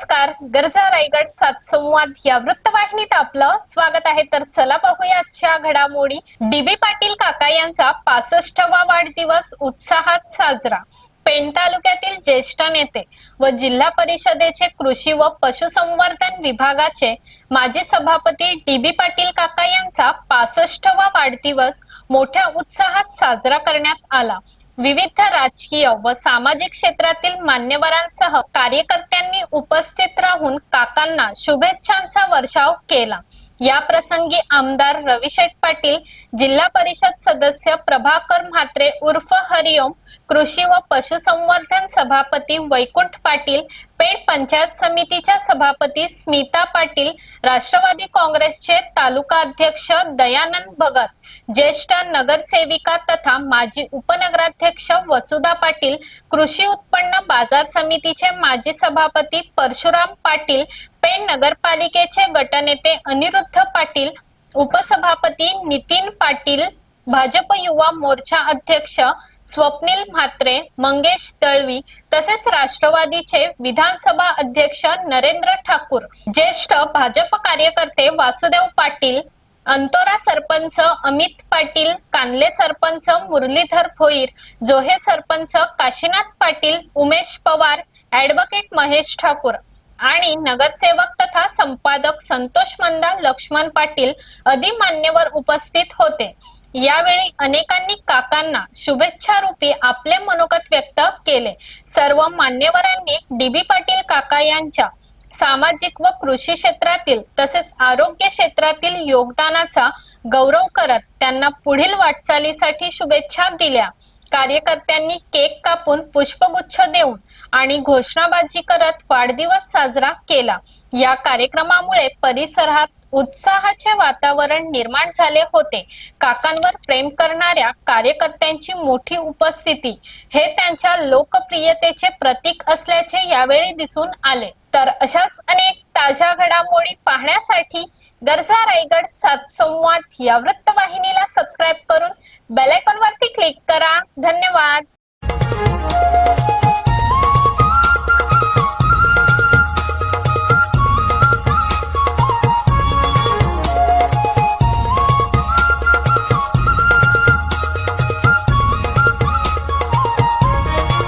नमस्कार. गरजा रायगड सात संवाद या वृत्तवाहिनीत आपलं स्वागत आहे. तर चला पाहूया आजच्या घडामोडी. डीबी पाटील काका यांचा 65वा वाढदिवस उत्साहात साजरा. पेण तालुक्यातील ज्येष्ठ नेते व जिल्हा परिषदेचे कृषी व पशुसंवर्धन विभागाचे माजी सभापती डीबी पाटील काका यांचा 65वा वाढदिवस मोठ्या उत्साहात साजरा करण्यात आला. विविध राजकीय व सामाजिक क्षेत्रातील मान्यवरांसह कार्यकर्त्यांनी उपस्थित राहून काकांना शुभेच्छांचा वर्षाव केला. या प्रसंगी आमदार रविशेठ पाटील, जिल्हा परिषद सदस्य प्रभाकर म्हात्रे उर्फ हरिओम, कृषी व पशुसंवर्धन सभापती वैकुंठ पाटील, पेण पंचायत समितीच्या सभापती स्मिता पाटील, राष्ट्रवादी काँग्रेसचे तालुका अध्यक्ष दयानंद भगत, ज्येष्ठ नगरसेविका तथा माजी उपनगराध्यक्ष वसुधा पाटील, कृषी उत्पन्न बाजार समितीचे माजी सभापती परशुराम पाटील, पेण नगरपालिकेचे गटनेते अनिरुद्ध पाटील, उपसभापती नितीन पाटील, भाजप युवा मोर्चा अध्यक्ष स्वप्नील म्हात्रे, मंगेश दळवी तसेच राष्ट्रवादीचे विधानसभा अध्यक्ष नरेंद्र ठाकूर, ज्येष्ठ भाजप कार्यकर्ते वासुदेव पाटील, अंतोरा सरपंच अमित पाटील, कानले सरपंच मुरलीधर भोईर, जोहे सरपंच काशीनाथ पाटील, उमेश पवार, ॲडव्होकेट महेश ठाकूर आणि नगरसेवक तथा संपादक संतोष मंदा, लक्ष्मण पाटील आदी मान्यवर उपस्थित होते. यावेळी अनेकांनी काकांना शुभेच्छा रूपी आपले मनोगत व्यक्त केले. सर्व मान्यवरांनी डीबी पाटील काका यांच्या सामाजिक व कृषी क्षेत्रातील तसेच आरोग्य क्षेत्रातील योगदानाचा गौरव करत त्यांना पुढील वाटचालीसाठी शुभेच्छा दिल्या. कार्यकर्त्यांनी केक कापून पुष्पगुच्छ देऊन आणि घोषणाबाजी करत वाढदिवस साजरा केला. या कार्यक्रमामुळे परिसरात उत्साहाचे वातावरण निर्माण झाले होते. काकांवर प्रेम करणाऱ्या कार्यकर्त्यांची मोठी उपस्थिती हे त्यांच्या लोकप्रियतेचे प्रतीक असल्याचे यावेळी दिसून आले. तर अशाच अनेक ताज्या घडामोडी पाहण्यासाठी गरजा रायगड सात संवाद या वृत्तवाहिनीला सबस्क्राईब करून बेल आयकॉन वरती क्लिक करा. धन्यवाद.